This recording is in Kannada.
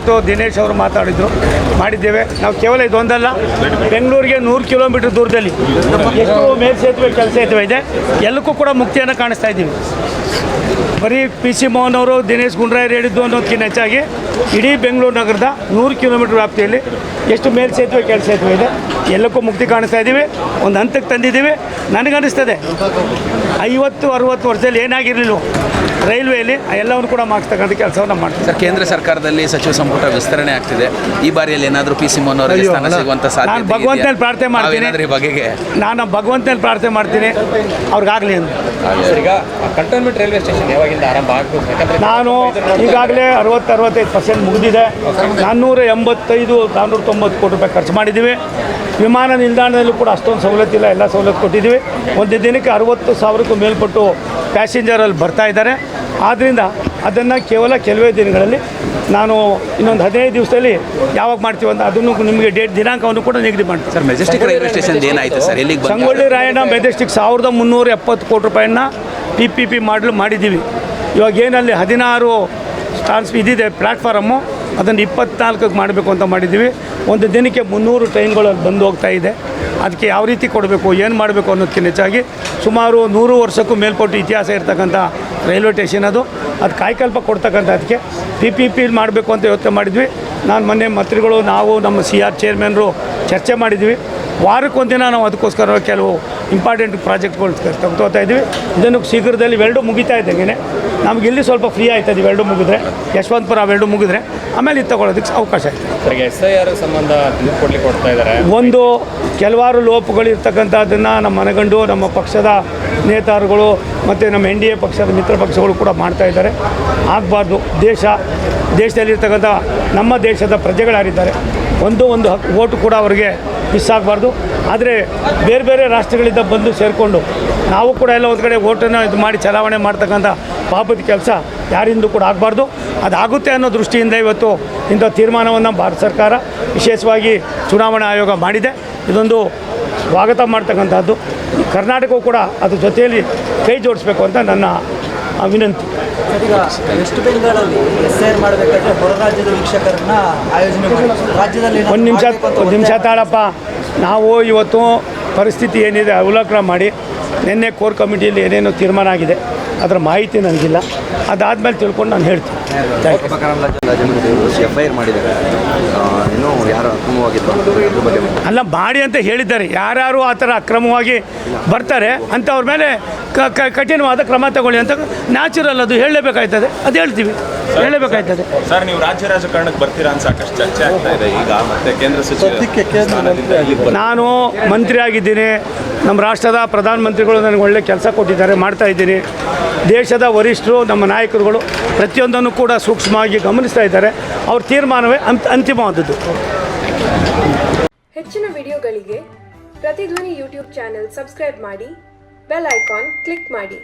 ಇವತ್ತು ದಿನೇಶ್ ಅವರು ಮಾತಾಡಿದರು, ಮಾಡಿದ್ದೇವೆ. ನಾವು ಕೇವಲ ಇದೊಂದಲ್ಲ, ಬೆಂಗಳೂರಿಗೆ 100 ಕಿಲೋಮೀಟರ್ ದೂರದಲ್ಲಿ ಎಷ್ಟು ಮೇಲ್ಸೇತುವೆ ಕೆಲಸ ಇದೆ, ಎಲ್ಲಕ್ಕೂ ಕೂಡ ಮುಕ್ತಿಯನ್ನು ಕಾಣಿಸ್ತಾ ಇದ್ದೀವಿ. ಬರೀ PC ಮೋಹನ್ ಅವರು ದಿನೇಶ್ ಗುಂಡ್ರಾಯರು ಹೇಳಿದ್ದು ಅನ್ನೋದಕ್ಕಿಂತ ಹೆಚ್ಚಾಗಿ ಇಡೀ ಬೆಂಗಳೂರು ನಗರದ 100 ಕಿಲೋಮೀಟರ್ ವ್ಯಾಪ್ತಿಯಲ್ಲಿ ಎಷ್ಟು ಮೇಲ್ಸೇತುವೆ ಕೆಲಸ ಇದೆ, ಎಲ್ಲಕ್ಕೂ ಮುಕ್ತಿ ಕಾಣಿಸ್ತಾ ಇದ್ದೀವಿ. ಒಂದು ಹಂತಕ್ಕೆ ತಂದಿದ್ದೀವಿ. ನನಗನ್ನಿಸ್ತದೆ 50-60 ವರ್ಷದಲ್ಲಿ ಏನಾಗಿರಲಿಲ್ಲ ರೈಲ್ವೆಯಲ್ಲಿ ಎಲ್ಲವನ್ನು ಕೂಡ ಮಾಡಿಸ್ತಕ್ಕಂಥ ಕೆಲಸವನ್ನು ಮಾಡ್ತೀವಿ. ಸರ್, ಕೇಂದ್ರ ಸರ್ಕಾರದಲ್ಲಿ ಸಚಿವ ಸಂಪುಟ ವಿಸ್ತರಣೆ ಆಗ್ತಿದೆ. ಈ ಬಾರಿಯಲ್ಲಿ ಏನಾದರೂ PC ಮೋಹನ್ ಅವರಿಗೆ ಸ್ಥಾನ ಸಿಗುವಂಥ ಸಾಧ್ಯತೆ ನಾನು ಭಗವಂತನಲ್ಲಿ ಪ್ರಾರ್ಥನೆ ಮಾಡ್ತೀನಿ. ನಾನು ಭಗವಂತನಲ್ಲಿ ಪ್ರಾರ್ಥನೆ ಮಾಡ್ತೀನಿ ಅವ್ರಿಗಾಗಲಿ ಅಂತ. ಈಗ ಕಂಟೋನ್ಮೆಂಟ್ ರೈಲ್ವೆ ಸ್ಟೇಷನ್ ಯಾವಾಗಿಂದ ಆರಂಭ ಆಗ್ಬೋದು? ನಾನು ಈಗಾಗಲೇ 60-65% ಮುಗಿದಿದೆ. 485-490 ಕೋಟಿ ರೂಪಾಯಿ ಖರ್ಚು ಮಾಡಿದ್ದೀವಿ. ವಿಮಾನ ನಿಲ್ದಾಣದಲ್ಲೂ ಕೂಡ ಅಷ್ಟೊಂದು ಸವಲತ್ತಿಲ್ಲ, ಎಲ್ಲ ಸವಲತ್ತು ಕೊಟ್ಟಿದ್ದೀವಿ. ಒಂದು ದಿನಕ್ಕೆ 60,000ಕ್ಕೂ ಮೇಲ್ಪಟ್ಟು ಪ್ಯಾಸೆಂಜರಲ್ಲಿ ಬರ್ತಾ ಇದ್ದಾರೆ. ಆದ್ದರಿಂದ ಅದನ್ನು ಕೇವಲ ಕೆಲವೇ ದಿನಗಳಲ್ಲಿ ನಾನು ಇನ್ನೊಂದು 15 ದಿವಸದಲ್ಲಿ ಯಾವಾಗ ಮಾಡ್ತೀವಿ ಅಂತ ಅದನ್ನು ನಿಮಗೆ ದಿನಾಂಕವನ್ನು ಕೂಡ ನಿಗದಿ ಮಾಡ್ತೀವಿ. ಸರ್, ಮೆಜೆಸ್ಟಿಕ್ ರೈಲ್ವೆ ಸ್ಟೇಷನ್ ಏನಾಯಿತು ಸರ್? ಎಲ್ಲಿಗೆ ಸಂಗೊಳ್ಳಿ ರಾಯಣ್ಣ ಮೆಜೆಸ್ಟಿಕ್ 1370 ಕೋಟಿ ರೂಪಾಯಿನ PPP ಮಾಡಲು ಮಾಡಿದ್ದೀವಿ. ಇವಾಗ ಏನಲ್ಲಿ 16 ಸ್ಟಾನ್ಸ್ ಇದಿದೆ ಪ್ಲ್ಯಾಟ್ಫಾರಮ್ಮು, ಅದನ್ನು 24ಕ್ಕೆ ಮಾಡಬೇಕು ಅಂತ ಮಾಡಿದ್ದೀವಿ. ಒಂದು ದಿನಕ್ಕೆ 300 ಟ್ರೈನ್ಗಳು ಬಂದು ಹೋಗ್ತಾ ಇದೆ. ಅದಕ್ಕೆ ಯಾವ ರೀತಿ ಕೊಡಬೇಕು, ಏನು ಮಾಡಬೇಕು ಅನ್ನೋದಕ್ಕಿಂತ ಹೆಚ್ಚಾಗಿ ಸುಮಾರು 100 ವರ್ಷಕ್ಕೂ ಮೇಲ್ಪಟ್ಟು ಇತಿಹಾಸ ಇರ್ತಕ್ಕಂಥ ರೈಲ್ವೆ ಸ್ಟೇಷನ್ ಅದು ಕಾಯ್ಕಲ್ಪ ಕೊಡ್ತಕ್ಕಂಥ ಅದಕ್ಕೆ PPP ಮಾಡಬೇಕು ಅಂತ ಯೋಚನೆ ಮಾಡಿದ್ವಿ. ನಾನು ಮೊನ್ನೆ ಮಂತ್ರಿಗಳು, ನಾವು ನಮ್ಮ CR ಚೇರ್ಮನ್ರು ಚರ್ಚೆ ಮಾಡಿದ್ವಿ. ವಾರಕ್ಕೊಂದಿನ ನಾವು ಅದಕ್ಕೋಸ್ಕರ ಕೆಲವು ಇಂಪಾರ್ಟೆಂಟ್ ಪ್ರಾಜೆಕ್ಟ್ಗಳು ತಗೋತಾ ಇದ್ದೀವಿ. ಇದನ್ನು ಶೀಘ್ರದಲ್ಲಿ ಇವೆರಡೂ ಮುಗಿತಾ ಇದ್ದಂಗೆ ನಮ್ಗೆ ಇಲ್ಲಿ ಸ್ವಲ್ಪ ಫ್ರೀ ಆಯ್ತದೆ. ಇವೆರಡೂ ಮುಗಿದ್ರೆ, ಯಶವಂತಪುರ ಅವೆರಡೂ ಮುಗಿದ್ರೆ ಆಮೇಲೆ ಇದು ತಗೊಳ್ಳೋದಕ್ಕೆ ಅವಕಾಶ ಆಯ್ತು. SIR ಸಂಬಂಧ ಕೊಡ್ತಾ ಇದ್ದಾರೆ. ಒಂದು ಕೆಲವಾರು ಲೋಪಗಳು ಇರ್ತಕ್ಕಂಥದ್ದನ್ನು ನಮ್ಮ ಮನಗಂಡು ನಮ್ಮ ಪಕ್ಷದ ನೇತಾರುಗಳು ಮತ್ತು ನಮ್ಮ NDA ಪಕ್ಷದ ಮಿತ್ರ ಪಕ್ಷಗಳು ಕೂಡ ಮಾಡ್ತಾ ಇದ್ದಾರೆ. ಆಗಬಾರ್ದು. ದೇಶದಲ್ಲಿರ್ತಕ್ಕಂಥ ನಮ್ಮ ದೇಶದ ಪ್ರಜೆಗಳಾರಿದ್ದಾರೆ, ಒಂದು ಓಟು ಕೂಡ ಅವರಿಗೆ ಮಿಸ್ ಆಗಬಾರ್ದು. ಆದರೆ ಬೇರೆ ಬೇರೆ ರಾಷ್ಟ್ರಗಳಿಂದ ಬಂದು ಸೇರಿಕೊಂಡು ನಾವು ಕೂಡ ಎಲ್ಲ ಒಂದು ಕಡೆ ಓಟನ್ನು ಇದು ಮಾಡಿ ಚಲಾವಣೆ ಮಾಡ್ತಕ್ಕಂಥ ಪಾಪದ ಕೆಲಸ ಯಾರಿಂದೂ ಕೂಡ ಆಗಬಾರ್ದು. ಅದಾಗುತ್ತೆ ಅನ್ನೋ ದೃಷ್ಟಿಯಿಂದ ಇವತ್ತು ಇಂಥ ತೀರ್ಮಾನವನ್ನು ಭಾರತ ಸರ್ಕಾರ ವಿಶೇಷವಾಗಿ ಚುನಾವಣಾ ಆಯೋಗ ಮಾಡಿದೆ. ಇದೊಂದು ಸ್ವಾಗತ ಮಾಡ್ತಕ್ಕಂಥದ್ದು. ಕರ್ನಾಟಕವು ಕೂಡ ಅದ್ರ ಜೊತೆಯಲ್ಲಿ ಕೈ ಜೋಡಿಸ್ಬೇಕು ಅಂತ ನನ್ನ ವಿನಂತಿ. ಈಗ ವೆಸ್ಟ್ ಬೆಂಗಾಲಲ್ಲಿ SIR ಮಾಡಬೇಕಾದ್ರೆ ಹೊರ ರಾಜ್ಯದ ವೀಕ್ಷಕರನ್ನ ಆಯೋಜನೆ ಮಾಡಿ ರಾಜ್ಯದಲ್ಲಿ ಒಂದು ನಿಮಿಷ ತಾಳಪ್ಪ. ನಾವು ಇವತ್ತು ಪರಿಸ್ಥಿತಿ ಏನಿದೆ ಅವಲೋಕನ ಮಾಡಿ ನಿನ್ನೆ ಕೋರ್ ಕಮಿಟಿಯಲ್ಲಿ ಏನೇನೋ ತೀರ್ಮಾನ ಆಗಿದೆ, ಅದರ ಮಾಹಿತಿ ನನಗಿಲ್ಲ. ಅದಾದಮೇಲೆ ತಿಳ್ಕೊಂಡು ನಾನು ಹೇಳ್ತೀನಿ. FIR ಮಾಡಿದ್ದಾರೆ, ಇನ್ನೂ ಯಾರು ಅಕ್ರಮವಾಗಿತ್ತು ಅಲ್ಲ ಮಾಡಿ ಅಂತ ಹೇಳಿದ್ದಾರೆ. ಯಾರ್ಯಾರು ಆ ಥರ ಅಕ್ರಮವಾಗಿ ಬರ್ತಾರೆ ಅಂಥವ್ರ ಮೇಲೆ ಕಠಿಣವಾದ ಕ್ರಮ ತಗೊಳ್ಳಿ ಅಂತ ನ್ಯಾಚುರಲ್ ಅದು ಹೇಳಲೇಬೇಕಾಯ್ತದೆ. ಅದು ಹೇಳ್ತೀವಿ, ಹೇಳಬೇಕಾಯ್ತದೆ. ಸರ್, ನೀವು ರಾಜ್ಯ ರಾಜಕಾರಣಕ್ಕೆ ಬರ್ತೀರಾ ಅಂತ ಸಾಕಷ್ಟು ಚರ್ಚೆ ಆಗ್ತಾ ಇದೆ ಈಗ. ಮತ್ತೆ ಕೇಂದ್ರ ಸಚಿವ ನಾನು ಮಂತ್ರಿ ಆಗಿದ್ದೀನಿ. ನಮ್ಮ ರಾಷ್ಟ್ರದ ಪ್ರಧಾನಮಂತ್ರಿಗಳು ನನಗೆ ಒಳ್ಳೆ ಕೆಲಸ ಕೊಟ್ಟಿದ್ದಾರೆ, ಮಾಡ್ತಾ ಇದ್ದೀನಿ. ದೇಶದ ವರಿಷ್ಠರು, ನಮ್ಮ ನಾಯಕರುಗಳು ಪ್ರತಿಯೊಂದನ್ನು ಕೂಡ ಸೂಕ್ಷ್ಮವಾಗಿ ಗಮನಿಸ್ತಾ ಇದ್ದಾರೆ. ಅವ್ರ ತೀರ್ಮಾನವೇ ಅಂತಿಮವಾದದ್ದು. ಹೆಚ್ಚಿನ ವಿಡಿಯೋಗಳಿಗೆ ಪ್ರತಿಧ್ವನಿ ಯೂಟ್ಯೂಬ್ ಚಾನೆಲ್ ಸಬ್ಸ್ಕ್ರೈಬ್ ಮಾಡಿ, ಬೆಲ್ ಐಕಾನ್ ಕ್ಲಿಕ್ ಮಾಡಿ.